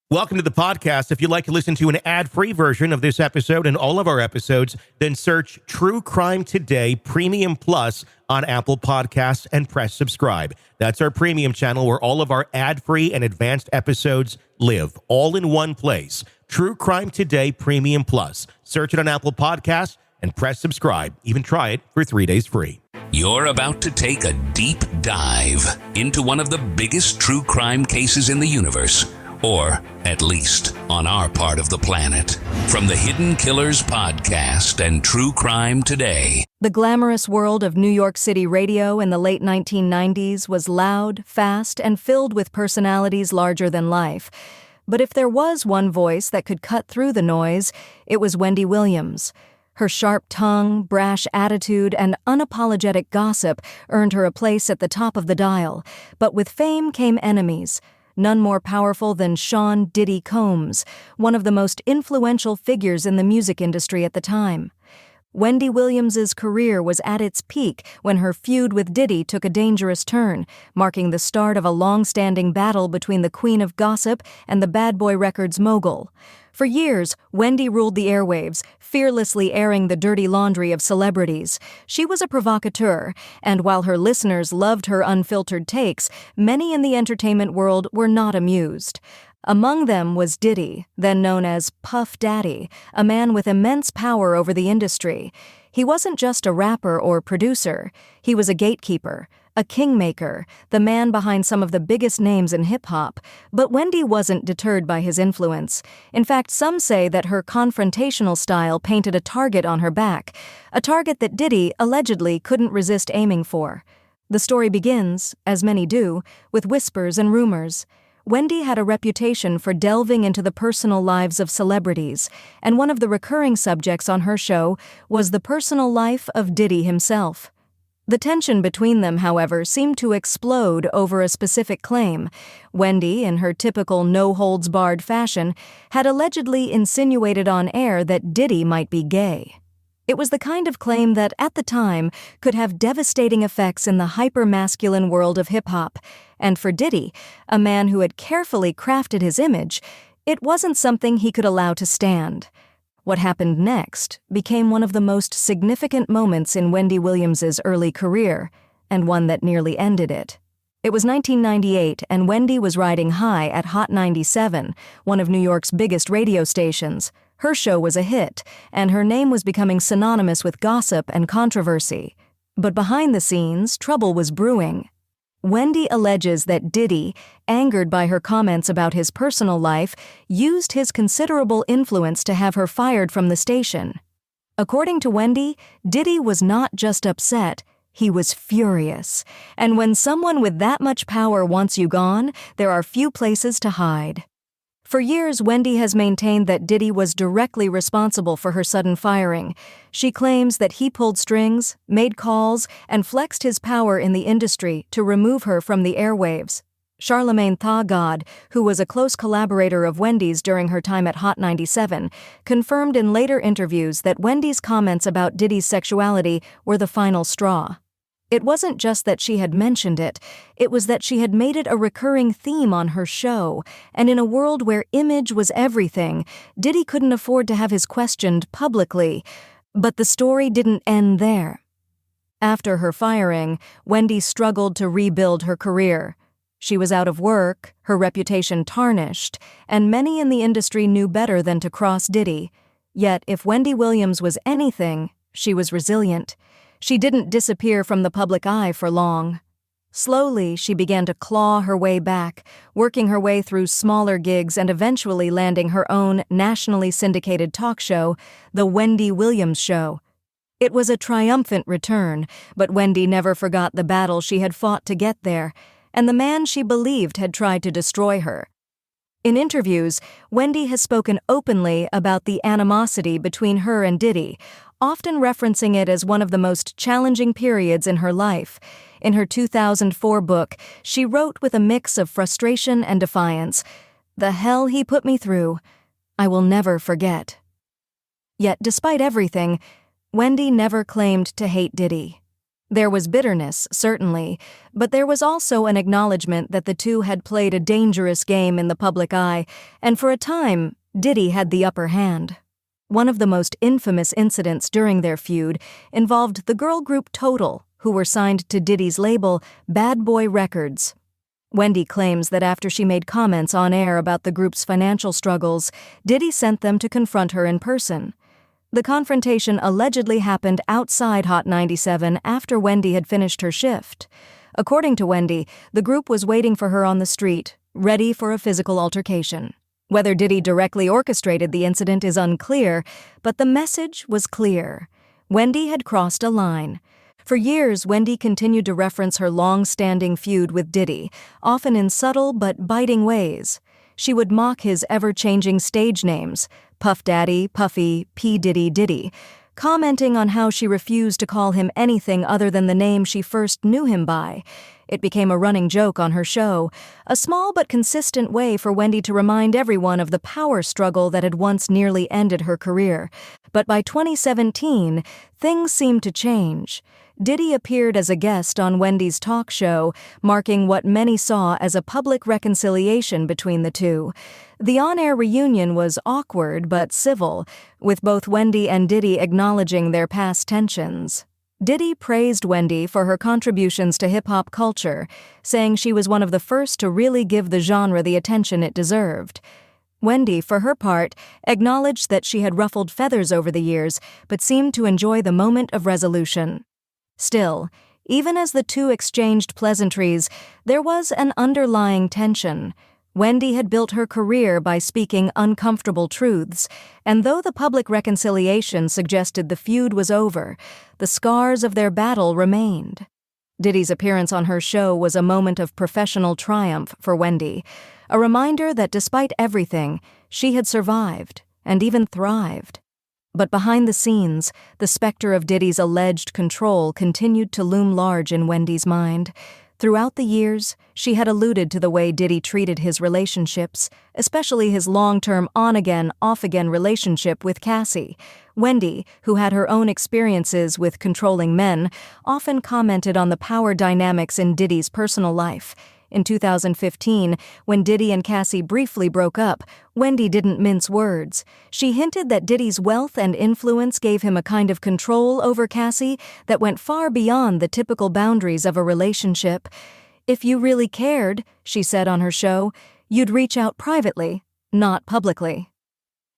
Welcome to the podcast. If you'd like to listen to an ad-free version of this episode and all of our episodes, then search True Crime Today Premium Plus on Apple Podcasts and press subscribe. That's our premium channel where all of our ad-free and advanced episodes live, all in one place. True Crime Today Premium Plus. Search it on Apple Podcasts and press subscribe. Even try it for 3 days free. You're about to take a deep dive into one of the biggest true crime cases in the universe. Or, at least, on our part of the planet. From the Hidden Killers podcast and True Crime Today. The glamorous world of New York City radio in the late 1990s was loud, fast, and filled with personalities larger than life. But if there was one voice that could cut through the noise, it was Wendy Williams. Her sharp tongue, brash attitude, and unapologetic gossip earned her a place at the top of the dial. But with fame came enemies. None more powerful than Sean Diddy Combs, one of the most influential figures in the music industry at the time. Wendy Williams's career was at its peak when her feud with Diddy took a dangerous turn, marking the start of a long-standing battle between the Queen of Gossip and the Bad Boy Records mogul. For years, Wendy ruled the airwaves, fearlessly airing the dirty laundry of celebrities. She was a provocateur, and while her listeners loved her unfiltered takes, many in the entertainment world were not amused. Among them was Diddy, then known as Puff Daddy, a man with immense power over the industry. He wasn't just a rapper or producer. He was a gatekeeper, a kingmaker, the man behind some of the biggest names in hip-hop. But Wendy wasn't deterred by his influence. In fact, some say that her confrontational style painted a target on her back, a target that Diddy allegedly couldn't resist aiming for. The story begins, as many do, with whispers and rumors. Wendy had a reputation for delving into the personal lives of celebrities, and one of the recurring subjects on her show was the personal life of Diddy himself. The tension between them, however, seemed to explode over a specific claim. Wendy, in her typical no-holds-barred fashion, had allegedly insinuated on air that Diddy might be gay. It was the kind of claim that, at the time, could have devastating effects in the hyper-masculine world of hip-hop. And for Diddy, a man who had carefully crafted his image, it wasn't something he could allow to stand. What happened next became one of the most significant moments in Wendy Williams's early career, and one that nearly ended it. It was 1998, and Wendy was riding high at Hot 97, one of New York's biggest radio stations. Her show was a hit, and her name was becoming synonymous with gossip and controversy. But behind the scenes, trouble was brewing. Wendy alleges that Diddy, angered by her comments about his personal life, used his considerable influence to have her fired from the station. According to Wendy, Diddy was not just upset, he was furious. And when someone with that much power wants you gone, there are few places to hide. For years, Wendy has maintained that Diddy was directly responsible for her sudden firing. She claims that he pulled strings, made calls, and flexed his power in the industry to remove her from the airwaves. Charlemagne Tha God, who was a close collaborator of Wendy's during her time at Hot 97, confirmed in later interviews that Wendy's comments about Diddy's sexuality were the final straw. It wasn't just that she had mentioned it, it was that she had made it a recurring theme on her show, and in a world where image was everything, Diddy couldn't afford to have his questioned publicly. But the story didn't end there. After her firing, Wendy struggled to rebuild her career. She was out of work, her reputation tarnished, and many in the industry knew better than to cross Diddy. Yet, if Wendy Williams was anything, she was resilient. She didn't disappear from the public eye for long. Slowly, she began to claw her way back, working her way through smaller gigs and eventually landing her own nationally syndicated talk show, The Wendy Williams Show. It was a triumphant return, but Wendy never forgot the battle she had fought to get there, and the man she believed had tried to destroy her. In interviews, Wendy has spoken openly about the animosity between her and Diddy, often referencing it as one of the most challenging periods in her life. In her 2004 book, she wrote with a mix of frustration and defiance, "The hell he put me through, I will never forget." Yet, despite everything, Wendy never claimed to hate Diddy. There was bitterness, certainly, but there was also an acknowledgement that the two had played a dangerous game in the public eye, and for a time, Diddy had the upper hand. One of the most infamous incidents during their feud involved the girl group Total, who were signed to Diddy's label, Bad Boy Records. Wendy claims that after she made comments on air about the group's financial struggles, Diddy sent them to confront her in person. The confrontation allegedly happened outside Hot 97 after Wendy had finished her shift. According to Wendy, the group was waiting for her on the street, ready for a physical altercation. Whether Diddy directly orchestrated the incident is unclear, but the message was clear. Wendy had crossed a line. For years, Wendy continued to reference her long-standing feud with Diddy, often in subtle but biting ways. She would mock his ever-changing stage names, Puff Daddy, Puffy, P. Diddy, Diddy, commenting on how she refused to call him anything other than the name she first knew him by. It became a running joke on her show, a small but consistent way for Wendy to remind everyone of the power struggle that had once nearly ended her career. But by 2017, things seemed to change. Diddy appeared as a guest on Wendy's talk show, marking what many saw as a public reconciliation between the two. The on-air reunion was awkward but civil, with both Wendy and Diddy acknowledging their past tensions. Diddy praised Wendy for her contributions to hip-hop culture, saying she was one of the first to really give the genre the attention it deserved. Wendy, for her part, acknowledged that she had ruffled feathers over the years, but seemed to enjoy the moment of resolution. Still, even as the two exchanged pleasantries, there was an underlying tension. Wendy had built her career by speaking uncomfortable truths, and though the public reconciliation suggested the feud was over, the scars of their battle remained. Diddy's appearance on her show was a moment of professional triumph for Wendy, a reminder that despite everything, she had survived and even thrived. But behind the scenes, the specter of Diddy's alleged control continued to loom large in Wendy's mind. Throughout the years, she had alluded to the way Diddy treated his relationships, especially his long-term on-again, off-again relationship with Cassie. Wendy, who had her own experiences with controlling men, often commented on the power dynamics in Diddy's personal life. In 2015, when Diddy and Cassie briefly broke up, Wendy didn't mince words. She hinted that Diddy's wealth and influence gave him a kind of control over Cassie that went far beyond the typical boundaries of a relationship. "If you really cared," she said on her show, "you'd reach out privately, not publicly."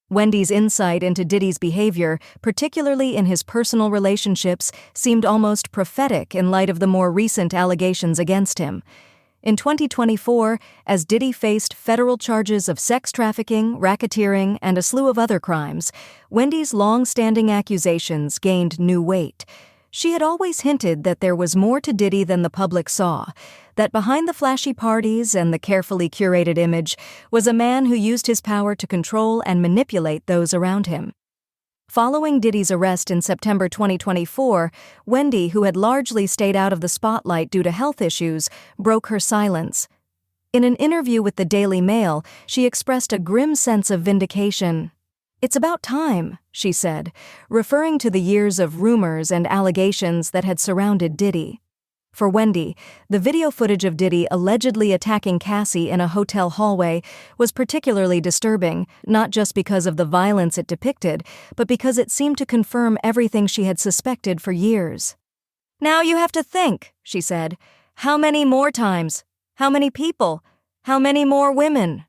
Wendy's insight into Diddy's behavior, particularly in his personal relationships, seemed almost prophetic in light of the more recent allegations against him. In 2024, as Diddy faced federal charges of sex trafficking, racketeering, and a slew of other crimes, Wendy's long-standing accusations gained new weight. She had always hinted that there was more to Diddy than the public saw, that behind the flashy parties and the carefully curated image was a man who used his power to control and manipulate those around him. Following Diddy's arrest in September 2024, Wendy, who had largely stayed out of the spotlight due to health issues, broke her silence. In an interview with the Daily Mail, she expressed a grim sense of vindication. "It's about time," she said, referring to the years of rumors and allegations that had surrounded Diddy. For Wendy, the video footage of Diddy allegedly attacking Cassie in a hotel hallway was particularly disturbing, not just because of the violence it depicted, but because it seemed to confirm everything she had suspected for years. "Now you have to think," she said. "How many more times? How many people? How many more women?"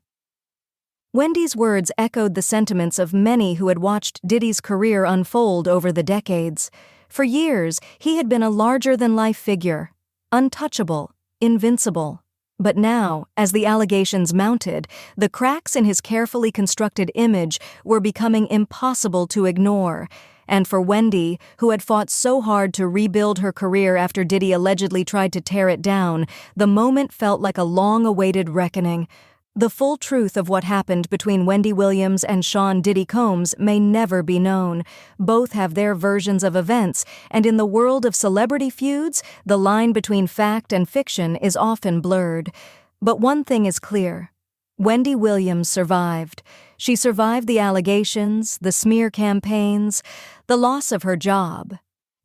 Wendy's words echoed the sentiments of many who had watched Diddy's career unfold over the decades. For years, he had been a larger-than-life figure, untouchable, invincible. But now, as the allegations mounted, the cracks in his carefully constructed image were becoming impossible to ignore. And for Wendy, who had fought so hard to rebuild her career after Diddy allegedly tried to tear it down, the moment felt like a long-awaited reckoning. The full truth of what happened between Wendy Williams and Sean Diddy Combs may never be known. Both have their versions of events, and in the world of celebrity feuds, the line between fact and fiction is often blurred. But one thing is clear. Wendy Williams survived. She survived the allegations, the smear campaigns, the loss of her job.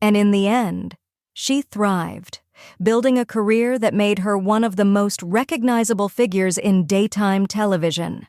And in the end, She thrived, building a career that made her one of the most recognizable figures in daytime television.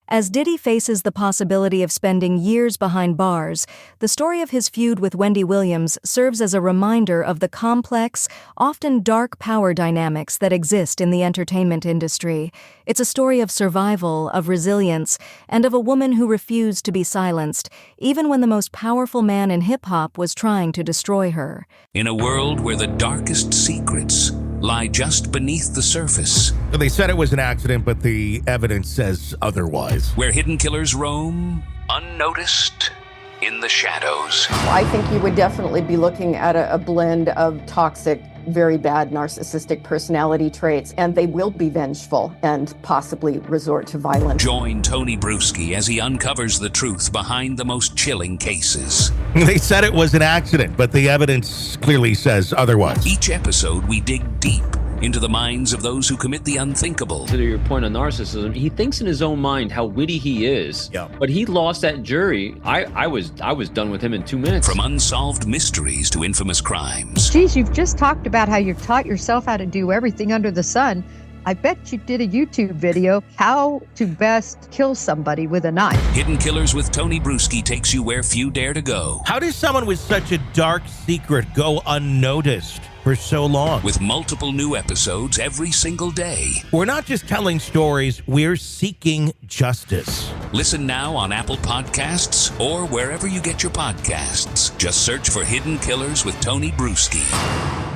As Diddy faces the possibility of spending years behind bars, the story of his feud with Wendy Williams serves as a reminder of the complex, often dark power dynamics that exist in the entertainment industry. It's a story of survival, of resilience, and of a woman who refused to be silenced, even when the most powerful man in hip-hop was trying to destroy her. In a world where the darkest secrets lie just beneath the surface. They said it was an accident, but the evidence says otherwise. Where hidden killers roam, unnoticed, in the shadows. I think you would definitely be looking at a blend of toxic, very bad narcissistic personality traits, and they will be vengeful and possibly resort to violence. Join Tony Bruschi as he uncovers the truth behind the most chilling cases. They said it was an accident, but the evidence clearly says otherwise. Each episode, we dig deep into the minds of those who commit the unthinkable. To your point on narcissism, he thinks in his own mind how witty he is. Yeah. But he lost that jury. I was done with him in 2 minutes. From unsolved mysteries to infamous crimes. Geez, you've just talked about how you've taught yourself how to do everything under the sun. I bet you did a YouTube video, how to best kill somebody with a knife. Hidden Killers with Tony Bruschi takes you where few dare to go. How does someone with such a dark secret go unnoticed for so long? With multiple new episodes every single day. We're not just telling stories, we're seeking justice. Listen now on Apple Podcasts or wherever you get your podcasts. Just search for Hidden Killers with Tony Bruschi.